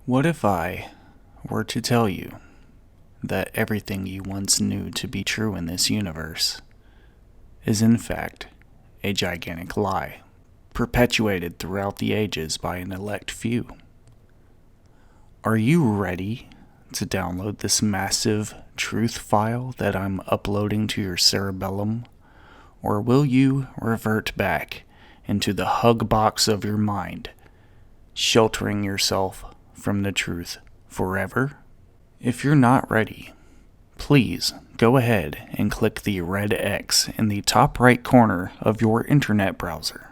What if I were to tell you that everything you once knew to be true in this universe is in fact a gigantic lie, perpetuated throughout the ages by an elect few? Are you ready to download this massive truth file that I'm uploading to your cerebellum? Or will you revert back into the hug box of your mind, sheltering yourself from the truth forever? If you're not ready, please go ahead and click the red X in the top right corner of your internet browser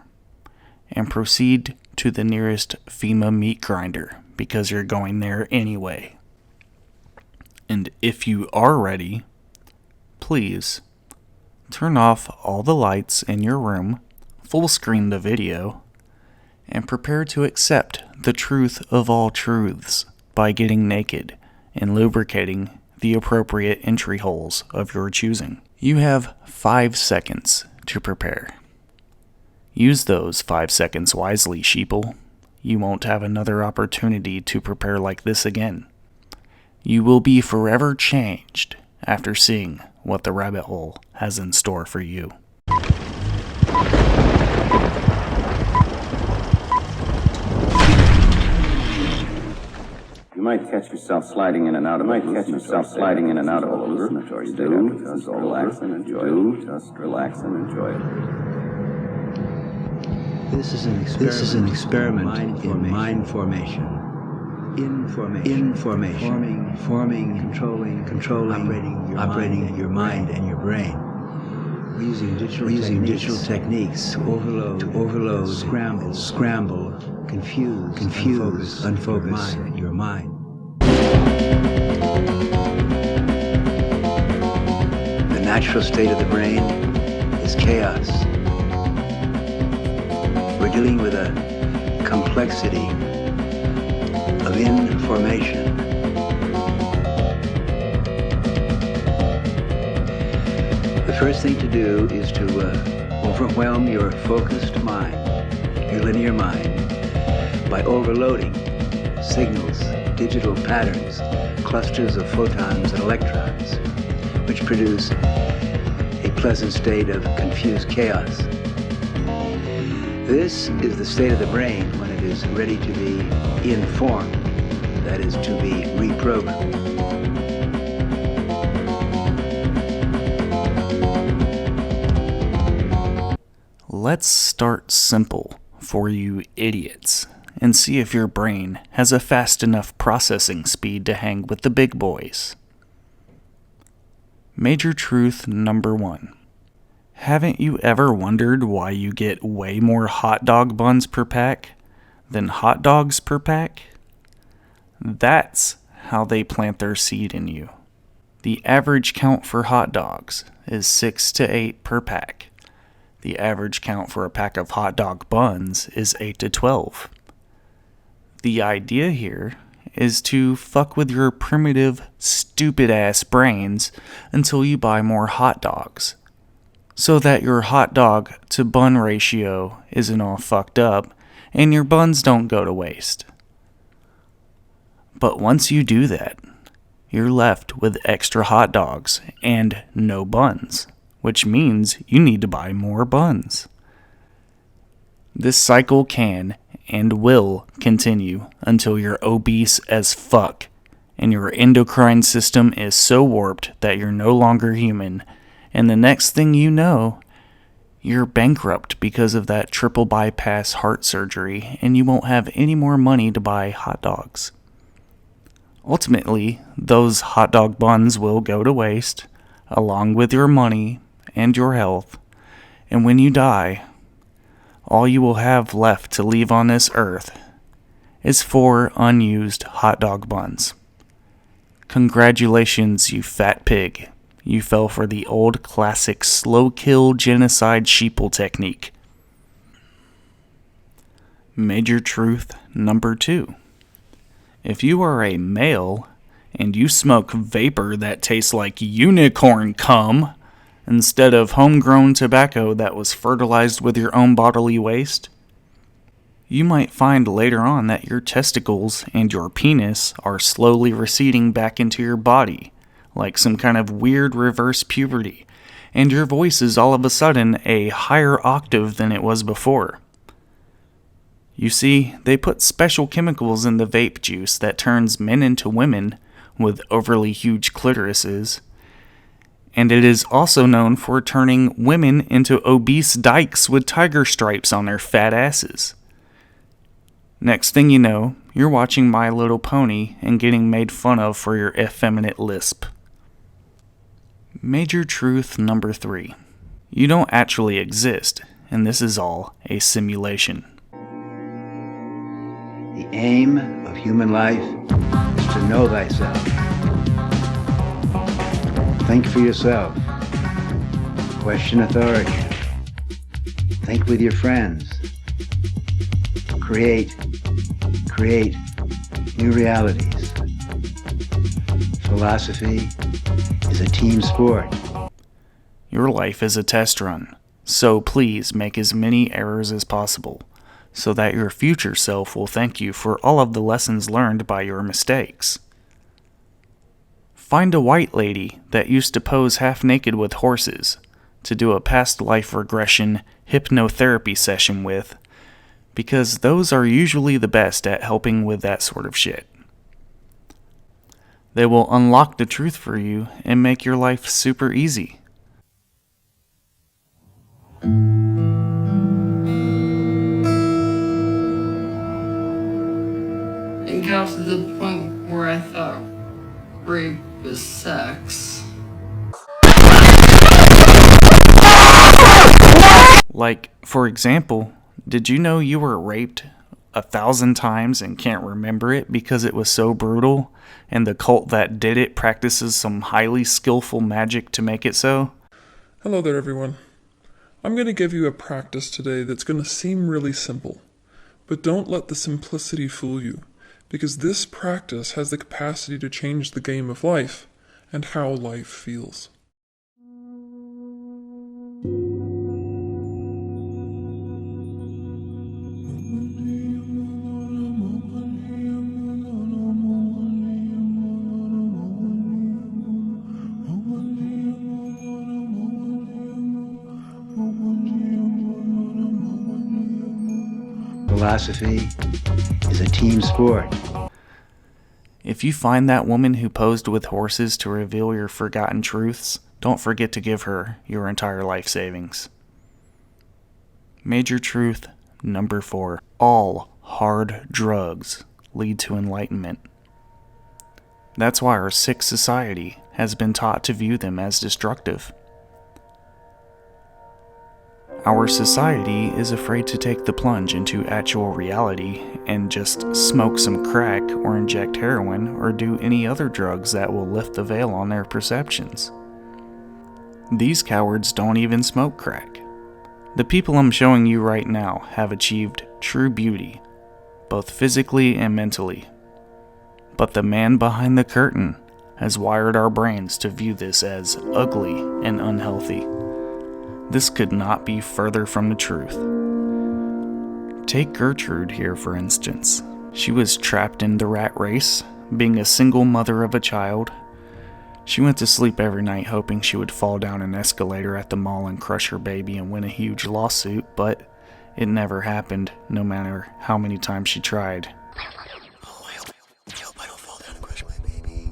and proceed to the nearest FEMA meat grinder because you're going there anyway. And if you are ready, please turn off all the lights in your room, full screen the video, and prepare to accept the truth of all truths by getting naked and lubricating the appropriate entry holes of your choosing. You have 5 seconds to prepare. Use those 5 seconds wisely, sheeple. You won't have another opportunity to prepare like this again. You will be forever changed after seeing what the rabbit hole has in store for you. You might catch yourself sliding in and out of a hallucinatory state. Just relax and enjoy it. Just relax and enjoy it. This is an experiment in mind formation. Information. Forming, controlling, operating your mind and your brain. We're using digital techniques to overload, scramble, confuse, unfocus your mind. The natural state of the brain is chaos. We're dealing with a complexity of information. The first thing to do is to overwhelm your focused mind, your linear mind, by overloading signals, digital patterns, clusters of photons and electrons, which produce a pleasant state of confused chaos. This is the state of the brain when it is ready to be informed, that is, to be reprogrammed. Let's start simple for you idiots and see if your brain has a fast enough processing speed to hang with the big boys. Major truth number 1. Haven't you ever wondered why you get way more hot dog buns per pack than hot dogs per pack? That's how they plant their seed in you. The average count for hot dogs is 6 to 8 per pack. The average count for a pack of hot dog buns is 8 to 12. The idea here is to fuck with your primitive, stupid-ass brains until you buy more hot dogs, so that your hot dog to bun ratio isn't all fucked up and your buns don't go to waste. But once you do that, you're left with extra hot dogs and no buns, which means you need to buy more buns. This cycle can and will continue until you're obese as fuck and your endocrine system is so warped that you're no longer human, and the next thing you know, you're bankrupt because of that triple bypass heart surgery and you won't have any more money to buy hot dogs. Ultimately, those hot dog buns will go to waste, along with your money and your health, and when you die, all you will have left to leave on this earth is 4 unused hot dog buns. Congratulations, you fat pig. You fell for the old classic slow kill genocide sheeple technique. Major truth number 2. If you are a male and you smoke vapor that tastes like unicorn cum instead of homegrown tobacco that was fertilized with your own bodily waste, You might find later on that your testicles and your penis are slowly receding back into your body, like some kind of weird reverse puberty, and your voice is all of a sudden a higher octave than it was before. You see, they put special chemicals in the vape juice that turns men into women with overly huge clitorises, and it is also known for turning women into obese dykes with tiger stripes on their fat asses. Next thing you know, you're watching My Little Pony and getting made fun of for your effeminate lisp. Major truth number 3. You don't actually exist, and this is all a simulation. The aim of human life is to know thyself. Think for yourself. Question authority. Think with your friends. Create new realities. Philosophy is a team sport. Your life is a test run, so please make as many errors as possible, so that your future self will thank you for all of the lessons learned by your mistakes. Find a white lady that used to pose half naked with horses to do a past life regression hypnotherapy session with, because those are usually the best at helping with that sort of shit. They will unlock the truth for you and make your life super easy. It got to the point where I thought rape was sex. Like, for example, did you know you were raped 1,000 times and can't remember it because it was so brutal, and the cult that did it practices some highly skillful magic to make it so? Hello there, everyone. I'm going to give you a practice today that's going to seem really simple, but don't let the simplicity fool you, because this practice has the capacity to change the game of life and how life feels. Philosophy is a team sport. If you find that woman who posed with horses to reveal your forgotten truths, don't forget to give her your entire life savings. Major truth number 4. All hard drugs lead to enlightenment. That's why our sick society has been taught to view them as destructive. Our society is afraid to take the plunge into actual reality and just smoke some crack or inject heroin or do any other drugs that will lift the veil on their perceptions. These cowards don't even smoke crack. The people I'm showing you right now have achieved true beauty, both physically and mentally. But the man behind the curtain has wired our brains to view this as ugly and unhealthy. This could not be further from the truth. Take Gertrude here, for instance. She was trapped in the rat race, being a single mother of a child. She went to sleep every night hoping she would fall down an escalator at the mall and crush her baby and win a huge lawsuit, but it never happened, no matter how many times she tried. Oh, I hope I don't fall down and crush my baby.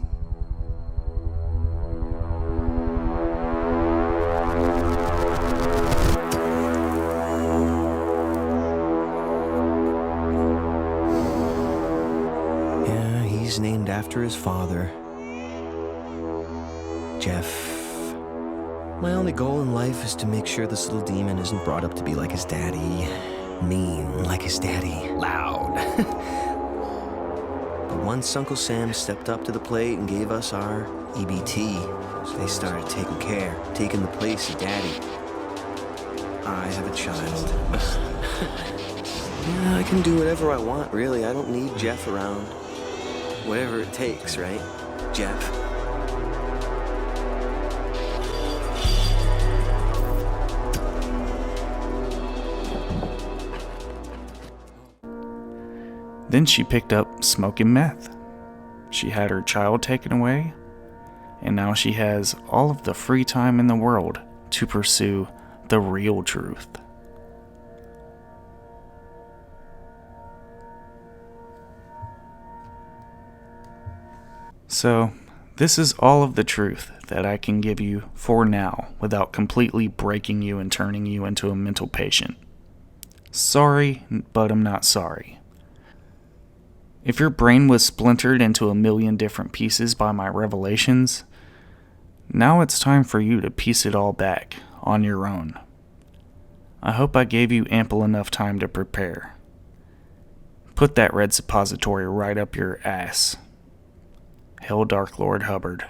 Yeah, he's named after his father, Jeff. My only goal in life is to make sure this little demon isn't brought up to be like his daddy. Mean like his daddy. Loud. But once Uncle Sam stepped up to the plate and gave us our EBT, they started taking the place of Daddy. I have a child. Yeah, I can do whatever I want, really. I don't need Jeff around. Whatever it takes, right, Jeff? Then she picked up smoking meth. She had her child taken away, and now she has all of the free time in the world to pursue the real truth. So, this is all of the truth that I can give you for now without completely breaking you and turning you into a mental patient. Sorry, but I'm not sorry. If your brain was splintered into a million different pieces by my revelations, now it's time for you to piece it all back on your own. I hope I gave you ample enough time to prepare. Put that red suppository right up your ass. Hail Dark Lord Hubbard.